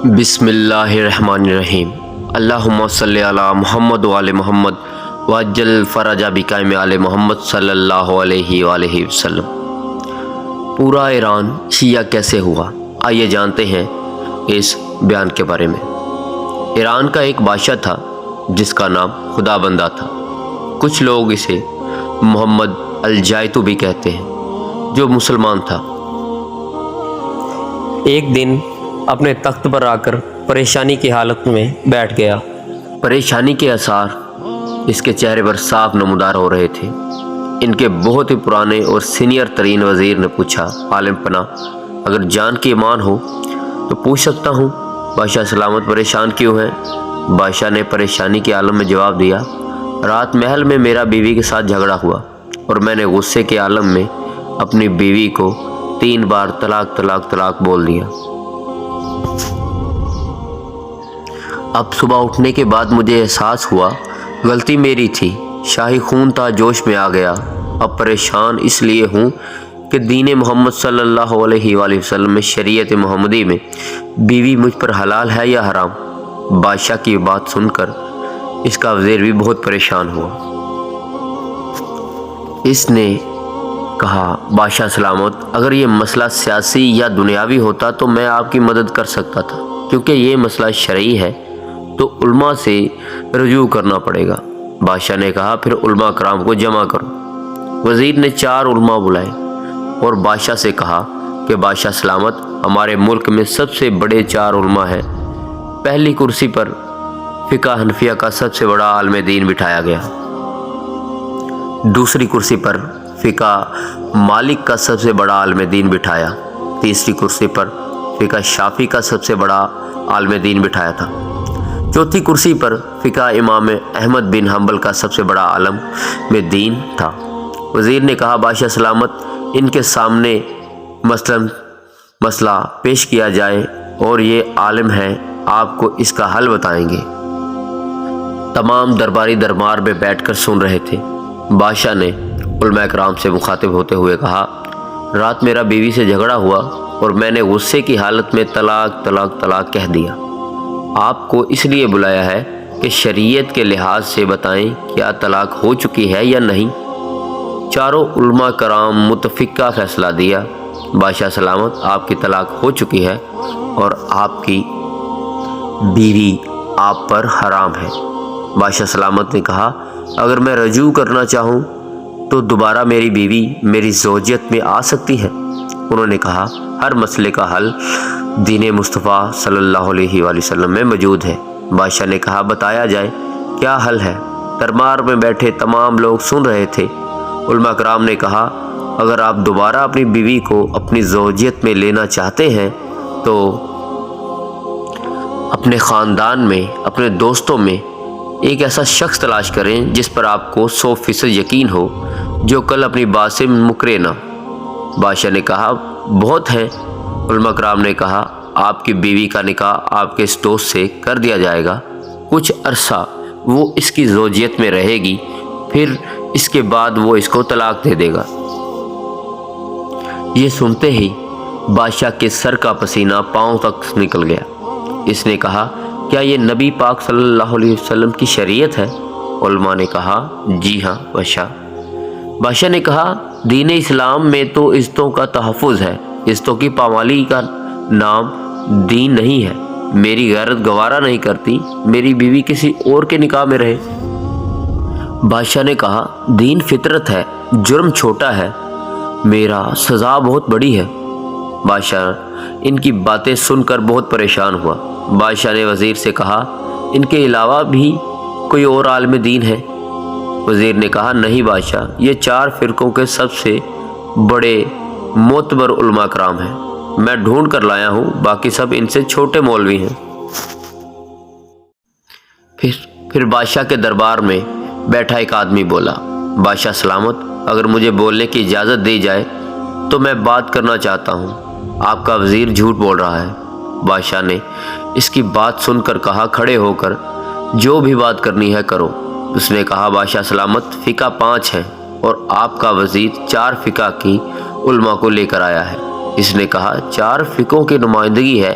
بسم اللہ الرحمن الرحیم۔ اللہم صلی علی محمد وآل محمد وعجل فرج بقائم آل محمد صلی اللہ علیہ وآلہ وسلم۔ پورا ایران شیعہ کیسے ہوا، آئیے جانتے ہیں اس بیان کے بارے میں۔ ایران کا ایک بادشاہ تھا جس کا نام خدا بندہ تھا۔ کچھ لوگ اسے محمد الجائتو بھی کہتے ہیں، جو مسلمان تھا۔ ایک دن اپنے تخت پر آ کر پریشانی کی حالت میں بیٹھ گیا۔ پریشانی کے آثار اس کے چہرے پر صاف نمودار ہو رہے تھے۔ ان کے بہت ہی پرانے اور سینئر ترین وزیر نے پوچھا، عالم پناہ، اگر جان کی امان ہو تو پوچھ سکتا ہوں بادشاہ سلامت پریشان کیوں ہیں؟ بادشاہ نے پریشانی کے عالم میں جواب دیا، رات محل میں میرا بیوی کے ساتھ جھگڑا ہوا اور میں نے غصے کے عالم میں اپنی بیوی کو 3 بار طلاق طلاق طلاق بول دیا۔ اب صبح اٹھنے کے بعد مجھے احساس ہوا غلطی میری تھی، شاہی خون تھا جوش میں آ گیا۔ اب پریشان اس لیے ہوں کہ دین محمد صلی اللہ علیہ وآلہ وسلم میں، شریعت محمدی میں بیوی مجھ پر حلال ہے یا حرام؟ بادشاہ کی بات سن کر اس کا وزیر بھی بہت پریشان ہوا۔ اس نے کہا، بادشاہ سلامت، اگر یہ مسئلہ سیاسی یا دنیاوی ہوتا تو میں آپ کی مدد کر سکتا تھا، کیونکہ یہ مسئلہ شرعی ہے تو علماء سے رجوع کرنا پڑے گا۔ بادشاہ نے کہا، پھر علماء کرام کو جمع کرو۔ وزیر نے 4 علماء بلائے اور بادشاہ سے کہا کہ بادشاہ سلامت، ہمارے ملک میں سب سے بڑے 4 علماء ہیں۔ پہلی کرسی پر فقہ حنفیہ کا سب سے بڑا عالم دین بٹھایا گیا، دوسری کرسی پر فقہ مالک کا سب سے بڑا عالم دین بٹھایا، تیسری کرسی پر فقہ شافعی کا سب سے بڑا عالم دین بٹھایا تھا، چوتھی کرسی پر فقہ امام احمد بن حنبل کا سب سے بڑا عالم میں دین تھا۔ وزیر نے کہا، بادشاہ سلامت، ان کے سامنے مسئلہ پیش کیا جائے اور یہ عالم ہیں، آپ کو اس کا حل بتائیں گے۔ تمام درباری دربار میں بیٹھ کر سن رہے تھے۔ بادشاہ نے علماء کرام سے مخاطب ہوتے ہوئے کہا، رات میرا بیوی سے جھگڑا ہوا اور میں نے غصے کی حالت میں طلاق طلاق طلاق کہہ دیا۔ آپ کو اس لیے بلایا ہے کہ شریعت کے لحاظ سے بتائیں کیا طلاق ہو چکی ہے یا نہیں۔ چاروں علماء کرام متفقہ فیصلہ دیا، بادشاہ سلامت، آپ کی طلاق ہو چکی ہے اور آپ کی بیوی آپ پر حرام ہے۔ بادشاہ سلامت نے کہا، اگر میں رجوع کرنا چاہوں تو دوبارہ میری بیوی میری زوجیت میں آ سکتی ہے؟ انہوں نے کہا، ہر مسئلے کا حل دین مصطفیٰ صلی اللہ علیہ وآلہ وسلم میں موجود ہے۔ بادشاہ نے کہا، بتایا جائے کیا حل ہے؟ دربار میں بیٹھے تمام لوگ سن رہے تھے۔ علماء کرام نے کہا، اگر آپ دوبارہ اپنی بیوی کو اپنی زوجیت میں لینا چاہتے ہیں تو اپنے خاندان میں، اپنے دوستوں میں ایک ایسا شخص تلاش کریں جس پر آپ کو 100% یقین ہو، جو کل اپنی بات سے مکرے نہ۔ بادشاہ نے کہا، بہت ہیں۔ علماء کرام نے کہا، آپ کی بیوی کا نکاح آپ کے اس دوست سے کر دیا جائے گا، کچھ عرصہ وہ اس کی زوجیت میں رہے گی، پھر اس کے بعد وہ اس کو طلاق دے دے گا۔ یہ سنتے ہی بادشاہ کے سر کا پسینہ پاؤں تک نکل گیا۔ اس نے کہا، کیا یہ نبی پاک صلی اللہ علیہ وسلم کی شریعت ہے؟ علماء نے کہا، جی ہاں بادشاہ۔ بادشاہ نے کہا، دین اسلام میں تو عزتوں کا تحفظ ہے، عزتوں کی پامالی کا نام دین نہیں ہے۔ میری غیرت گوارا نہیں کرتی میری بیوی کسی اور کے نکاح میں رہے۔ بادشاہ نے کہا، دین فطرت ہے، جرم چھوٹا ہے، میرا سزا بہت بڑی ہے۔ بادشاہ ان کی باتیں سن کر بہت پریشان ہوا۔ بادشاہ نے وزیر سے کہا، ان کے علاوہ بھی کوئی اور عالم دین ہے؟ وزیر نے کہا، نہیں بادشاہ، یہ 4 فرقوں کے سب سے بڑے معتبر علماء کرام ہیں، میں ڈھونڈ کر لایا ہوں، باقی سب ان سے چھوٹے مولوی ہیں۔ پھر بادشاہ کے دربار میں بیٹھا ایک آدمی بولا، بادشاہ سلامت، اگر مجھے بولنے کی اجازت دی جائے تو میں بات کرنا چاہتا ہوں، آپ کا وزیر جھوٹ بول رہا ہے۔ بادشاہ نے اس کی بات سن کر کہا، کھڑے ہو کر جو بھی بات کرنی ہے کرو۔ اس نے کہا، بادشاہ سلامت، فقہ 5 ہیں اور آپ کا وزیر 4 فقہ کی علماء کو لے کر آیا ہے۔ اس نے کہا، 4 فقہوں کی نمائندگی ہے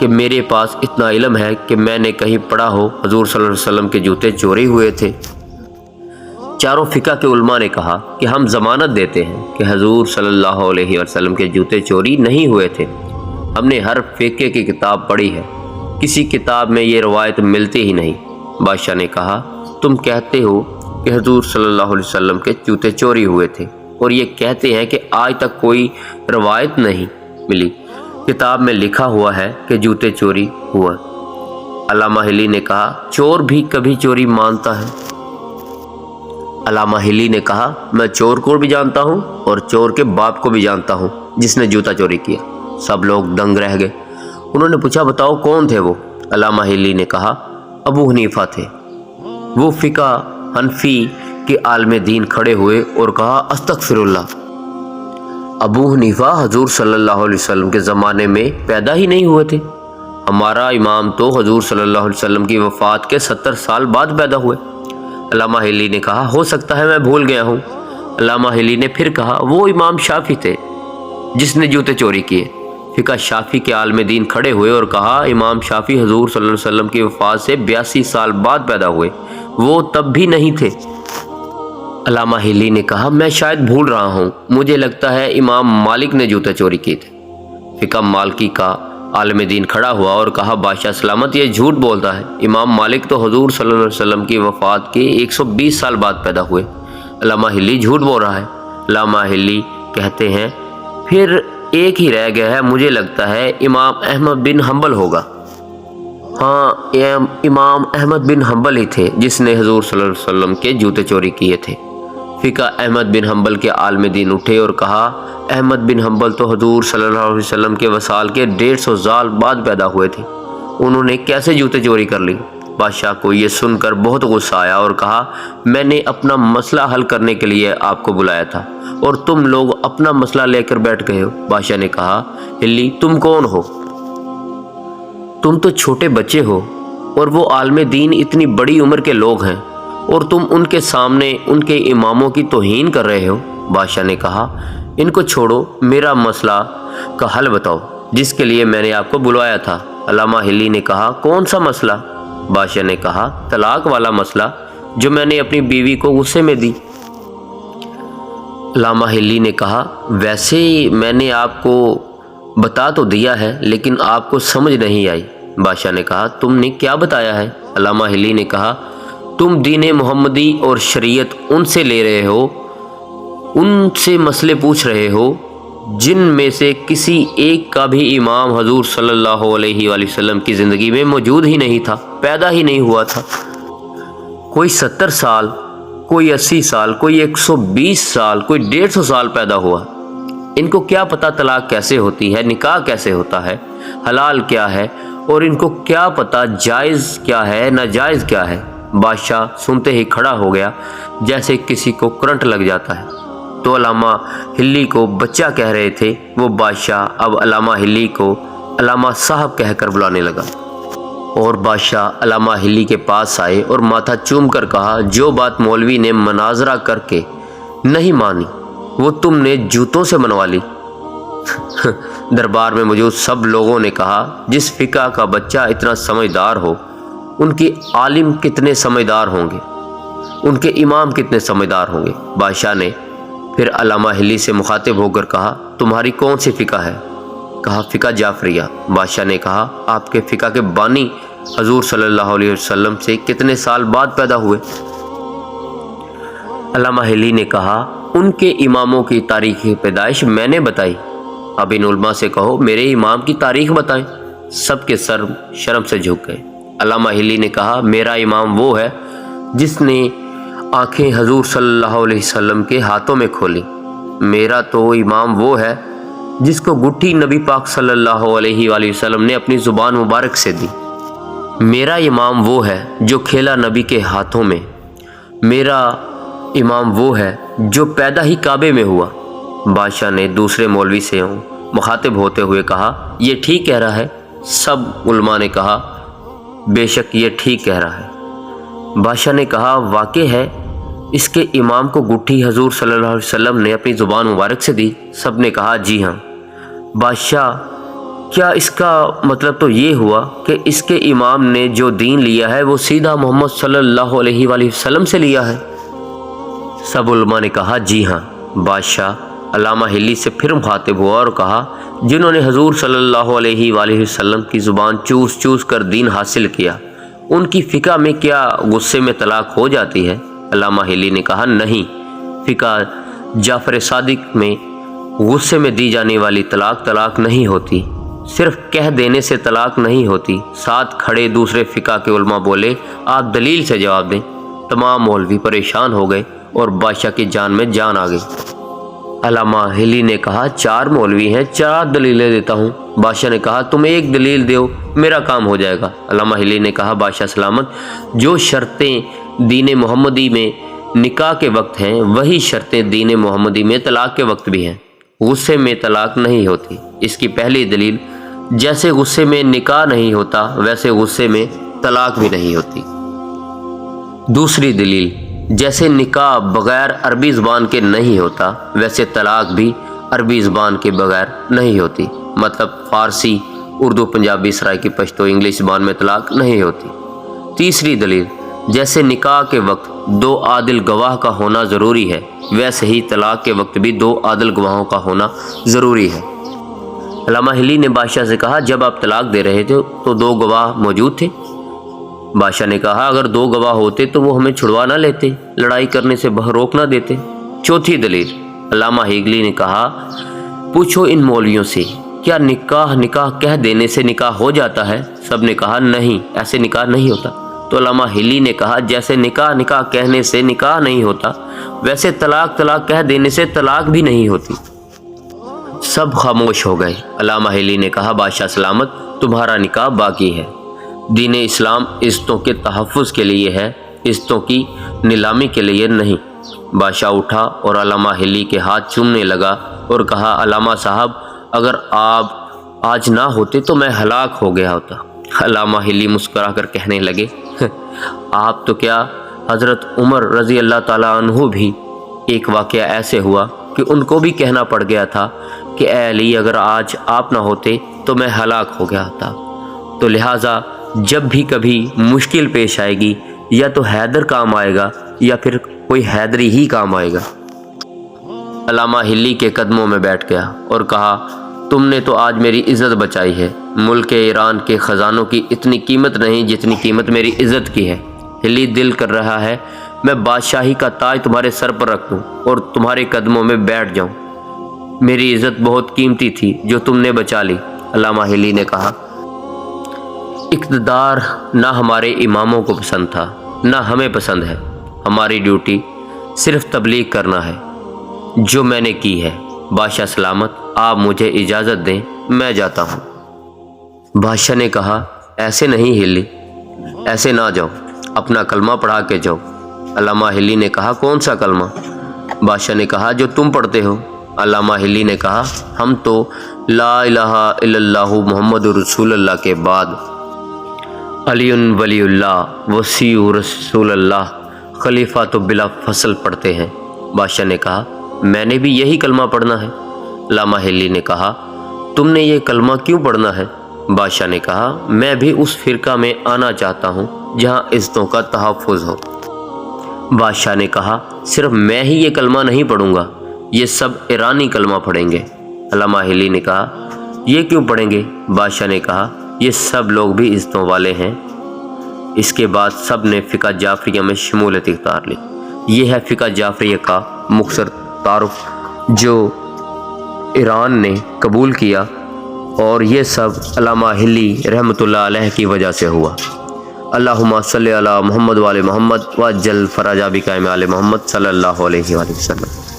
کہ میرے پاس اتنا علم ہے کہ میں نے کہیں پڑھا ہو حضور صلی اللہ علیہ وسلم کے جوتے چوری ہوئے تھے۔ چاروں فقہ کے علماء نے کہا کہ ہم ضمانت دیتے ہیں کہ حضور صلی اللہ علیہ وسلم کے جوتے چوری نہیں ہوئے تھے۔ ہم نے ہر فقہ کی کتاب پڑھی ہے، کسی کتاب میں یہ روایت ملتی ہی نہیں۔ بادشاہ نے کہا تم کہتے ہو کہ حضور صلی اللہ علیہ وسلم کے جوتے چوری ہوئے تھے اور یہ کہتے ہیں کہ آج تک کوئی روایت نہیں ملی، کتاب میں لکھا ہوا ہے کہ جوتے چوری ہوا۔ علامہ ہلی نے کہا چور بھی کبھی چوری مانتا ہے۔ علامہ ہلی نے کہا میں چور کو بھی جانتا ہوں اور چور کے باپ کو بھی جانتا ہوں جس نے جوتا چوری کیا۔ سب لوگ دنگ رہ گئے۔ انہوں نے پوچھا بتاؤ کون تھے وہ؟ علامہ ہلی نے کہا ابو حنیفہ تھے۔ وہ فقہ حنفی کے عالم دین کھڑے ہوئے اور کہا استغفر اللہ۔ ابو حنیفہ حضور صلی اللہ علیہ وسلم کے زمانے میں پیدا ہی نہیں ہوئے تھے۔ ہمارا امام تو حضور صلی اللہ علیہ وسلم کی وفات کے 70 سال بعد پیدا ہوئے۔ علامہ ہلی نے کہا ہو سکتا ہے میں بھول گیا ہوں۔ علامہ ہلی نے پھر کہا وہ امام شافعی تھے جس نے جوتے چوری کیے۔ فقہ شافعی کے عالم دین کھڑے ہوئے اور کہا امام شافعی حضور صلی اللہ علیہ وسلم کی وفات سے 82 سال بعد پیدا ہوئے، وہ تب بھی نہیں تھے۔ علامہ ہلی نے کہا میں شاید بھول رہا ہوں، مجھے لگتا ہے امام مالک نے جوتے چوری کیے تھے۔ فقہ مالکی کا عالم دین کھڑا ہوا اور کہا بادشاہ سلامت یہ جھوٹ بولتا ہے، امام مالک تو حضور صلی اللہ علیہ وسلم کی وفات کے 120 سال بعد پیدا ہوئے۔ علامہ ہلی جھوٹ بول رہا ہے۔ علامہ ہلی کہتے ہیں پھر ایک ہی رہ گیا ہے، مجھے لگتا ہے امام احمد بن حنبل ہوگا۔ ہاں امام احمد بن حنبل ہی تھے جس نے حضور صلی اللہ علیہ وسلم کے جوتے چوری کیے تھے۔ فقہ احمد بن حنبل کے عالم دین اٹھے اور کہا احمد بن حنبل تو حضور صلی اللہ علیہ وسلم کے وصال کے 150 سال بعد پیدا ہوئے تھے، انہوں نے کیسے جوتے چوری کر لی؟ بادشاہ کو یہ سن کر بہت غصہ آیا اور کہا میں نے اپنا مسئلہ حل کرنے کے لیے آپ کو بلایا تھا اور تم لوگ اپنا مسئلہ لے کر بیٹھ گئے ہو۔ بادشاہ نے کہا ہلی تم کون ہو؟ تم تو چھوٹے بچے ہو اور وہ عالم دین اتنی بڑی عمر کے لوگ ہیں اور تم ان کے سامنے ان کے اماموں کی توہین کر رہے ہو۔ بادشاہ نے کہا ان کو چھوڑو، میرا مسئلہ کا حل بتاؤ جس کے لیے میں نے آپ کو بلوایا تھا۔ علامہ ہلی نے کہا کون سا مسئلہ؟ بادشاہ نے کہا طلاق والا مسئلہ جو میں نے اپنی بیوی کو غصے میں دی۔ علامہ ہلی نے کہا ویسے میں نے آپ کو بتا تو دیا ہے لیکن آپ کو سمجھ نہیں آئی۔ بادشاہ نے کہا تم نے کیا بتایا ہے؟ علامہ ہلی نے کہا تم دین محمدی اور شریعت ان سے لے رہے ہو، ان سے مسئلے پوچھ رہے ہو جن میں سے کسی ایک کا بھی امام حضور صلی اللہ علیہ وآلہ وسلم کی زندگی میں موجود ہی نہیں تھا، پیدا ہی نہیں ہوا تھا۔ کوئی 70 سال، کوئی 80 سال، کوئی 120 سال، کوئی 150 سال پیدا ہوا۔ ان کو کیا پتہ طلاق کیسے ہوتی ہے، نکاح کیسے ہوتا ہے، حلال کیا ہے، اور ان کو کیا پتہ جائز کیا ہے ناجائز کیا ہے۔ بادشاہ سنتے ہی کھڑا ہو گیا جیسے کسی کو کرنٹ لگ جاتا ہے۔ تو علامہ ہلی کو بچہ کہہ رہے تھے، وہ بادشاہ اب علامہ ہلی کو علامہ صاحب کہہ کر بلانے لگا، اور بادشاہ علامہ ہلی کے پاس آئے اور ماتھا چوم کر کہا جو بات مولوی نے مناظرہ کر کے نہیں مانی وہ تم نے جوتوں سے منوا لی۔ دربار میں موجود سب لوگوں نے کہا جس فقہ کا بچہ اتنا سمجھدار ہو ان کے عالم کتنے سمجھدار ہوں گے، ان کے امام کتنے سمجھدار ہوں گے۔ بادشاہ نے پھر علامہ ہلی سے مخاطب ہو کر کہا تمہاری کون سی فقہ ہے؟ کہا فقہ جعفریہ۔ بادشاہ نے کہا آپ کے فقہ کے بانی حضور صلی اللہ علیہ وسلم سے کتنے سال بعد پیدا ہوئے؟ علامہ ہلی نے کہا ان کے اماموں کی تاریخ پیدائش میں نے بتائی، اب ان علماء سے کہو میرے امام کی تاریخ بتائیں۔ سب کے سر شرم سے جھک گئے۔ علامہ ہلی نے کہا میرا امام وہ ہے جس نے آنکھیں حضور صلی اللہ علیہ وسلم کے ہاتھوں میں کھولی، میرا تو امام وہ ہے جس کو گٹھی نبی پاک صلی اللہ علیہ وآلہ وسلم نے اپنی زبان مبارک سے دی، میرا امام وہ ہے جو کھیلا نبی کے ہاتھوں میں، میرا امام وہ ہے جو پیدا ہی کعبے میں ہوا۔ بادشاہ نے دوسرے مولوی سے مخاطب ہوتے ہوئے کہا یہ ٹھیک کہہ رہا ہے؟ سب علماء نے کہا بے شک یہ ٹھیک کہہ رہا ہے۔ بادشاہ نے کہا واقع ہے اس کے امام کو گٹھی حضور صلی اللہ علیہ وسلم نے اپنی زبان مبارک سے دی؟ سب نے کہا جی ہاں۔ بادشاہ کیا اس کا مطلب تو یہ ہوا کہ اس کے امام نے جو دین لیا ہے وہ سیدھا محمد صلی اللہ علیہ وآلہ وسلم سے لیا ہے؟ سب علماء نے کہا جی ہاں۔ بادشاہ علامہ ہلی سے پھر مخاطب ہوا اور کہا جنہوں نے حضور صلی اللہ علیہ وآلہ وسلم کی زبان چوس چوس کر دین حاصل کیا، ان کی فقہ میں کیا غصے میں طلاق ہو جاتی ہے؟ علامہ ہلی نے کہا نہیں، فقہ جعفر صادق میں غصے میں دی جانے والی طلاق نہیں ہوتی، صرف کہہ دینے سے طلاق نہیں ہوتی۔ ساتھ کھڑے دوسرے فقہ کے علماء بولے آپ دلیل سے جواب دیں۔ تمام مولوی پریشان ہو گئے اور بادشاہ کی جان میں جان آ گئی۔ علامہ ہلی نے کہا 4 مولوی ہیں، 4 دلیلیں دیتا ہوں۔ بادشاہ نے کہا تم ایک دلیل دیو، میرا کام ہو جائے گا۔ علامہ ہلی نے کہا بادشاہ سلامت، جو شرطیں دین محمدی میں نکاح کے وقت ہیں وہی شرطیں دین محمدی میں طلاق کے وقت بھی ہیں۔ غصے میں طلاق نہیں ہوتی۔ اس کی پہلی دلیل، جیسے غصے میں نکاح نہیں ہوتا ویسے غصے میں طلاق بھی نہیں ہوتی۔ دوسری دلیل، جیسے نکاح بغیر عربی زبان کے نہیں ہوتا ویسے طلاق بھی عربی زبان کے بغیر نہیں ہوتی، مطلب فارسی، اردو، پنجابی، سرائکی، پشتو، انگلش زبان میں طلاق نہیں ہوتی۔ تیسری دلیل، جیسے نکاح کے وقت 2 عادل گواہ کا ہونا ضروری ہے ویسے ہی طلاق کے وقت بھی 2 عادل گواہوں کا ہونا ضروری ہے۔ علامہ ہلی نے بادشاہ سے کہا جب آپ طلاق دے رہے تھے تو 2 گواہ موجود تھے؟ بادشاہ نے کہا اگر 2 گواہ ہوتے تو وہ ہمیں چھڑوا نہ لیتے، لڑائی کرنے سے روک نہ دیتے۔ چوتھی دلیل، علامہ ہلی نے کہا پوچھو ان مولویوں سے کیا نکاح کہہ دینے سے نکاح ہو جاتا ہے؟ سب نے کہا نہیں، ایسے نکاح نہیں ہوتا۔ تو علامہ ہلی نے کہا جیسے نکاح کہنے سے نکاح نہیں ہوتا ویسے طلاق کہہ دینے سے طلاق بھی نہیں ہوتی۔ سب خاموش ہو گئے۔ علامہ ہلی نے کہا بادشاہ سلامت، تمہارا نکاح باقی ہے۔ دین اسلام عزتوں کے تحفظ کے لیے ہے، عزتوں کی نیلامی کے لیے نہیں۔ بادشاہ اٹھا اور علامہ ہلی کے ہاتھ چومنے لگا اور کہا علامہ صاحب اگر آپ آج نہ ہوتے تو میں ہلاک ہو گیا ہوتا۔ علامہ ہلی مسکرا کر کہنے لگے آپ تو کیا، حضرت عمر رضی اللہ تعالیٰ عنہ بھی ایک واقعہ ایسے ہوا کہ ان کو بھی کہنا پڑ گیا تھا کہ اے علی اگر آج آپ نہ ہوتے تو میں ہلاک ہو گیا ہوتا۔ تو لہٰذا جب بھی کبھی مشکل پیش آئے گی یا تو حیدر کام آئے گا یا پھر کوئی حیدری ہی کام آئے گا۔ علامہ ہلی کے قدموں میں بیٹھ گیا اور کہا تم نے تو آج میری عزت بچائی ہے۔ ملک ایران کے خزانوں کی اتنی قیمت نہیں جتنی قیمت میری عزت کی ہے۔ ہلی دل کر رہا ہے میں بادشاہی کا تاج تمہارے سر پر رکھ دوں اور تمہارے قدموں میں بیٹھ جاؤں۔ میری عزت بہت قیمتی تھی جو تم نے بچا لی۔ علامہ ہلی نے کہا اقتدار نہ ہمارے اماموں کو پسند تھا نہ ہمیں پسند ہے، ہماری ڈیوٹی صرف تبلیغ کرنا ہے جو میں نے کی ہے۔ بادشاہ سلامت آپ مجھے اجازت دیں، میں جاتا ہوں۔ بادشاہ نے کہا ایسے نہیں ہلی، ایسے نہ جاؤ، اپنا کلمہ پڑھا کے جاؤ۔ علامہ ہلی نے کہا کون سا کلمہ؟ بادشاہ نے کہا جو تم پڑھتے ہو۔ علامہ ہلی نے کہا ہم تو لا الہ الا اللہ محمد رسول اللہ کے بعد علی ولی اللہ وسیع رسول اللہ خلیفہ تو بلا فصل پڑھتے ہیں۔ بادشاہ نے کہا میں نے بھی یہی کلمہ پڑھنا ہے۔ علامہ ہلی نے کہا تم نے یہ کلمہ کیوں پڑھنا ہے؟ بادشاہ نے کہا میں بھی اس فرقہ میں آنا چاہتا ہوں جہاں عزتوں کا تحفظ ہو۔ بادشاہ نے کہا صرف میں ہی یہ کلمہ نہیں پڑھوں گا، یہ سب ایرانی کلمہ پڑھیں گے۔ علامہ ہلی نے کہا یہ کیوں پڑھیں گے؟ بادشاہ نے کہا یہ سب لوگ بھی عزتوں والے ہیں۔ اس کے بعد سب نے فقہ جعفریہ میں شمولیت اختیار لی۔ یہ ہے فقہ جعفریہ کا مختصر تعارف جو ایران نے قبول کیا، اور یہ سب علامہ ہلی رحمۃ اللہ علیہ کی وجہ سے ہوا۔ اللہم صلی علی محمد وعلی محمد وعجل فرجہ بقائم آل محمد صلی اللہ علیہ وآلہ وسلم۔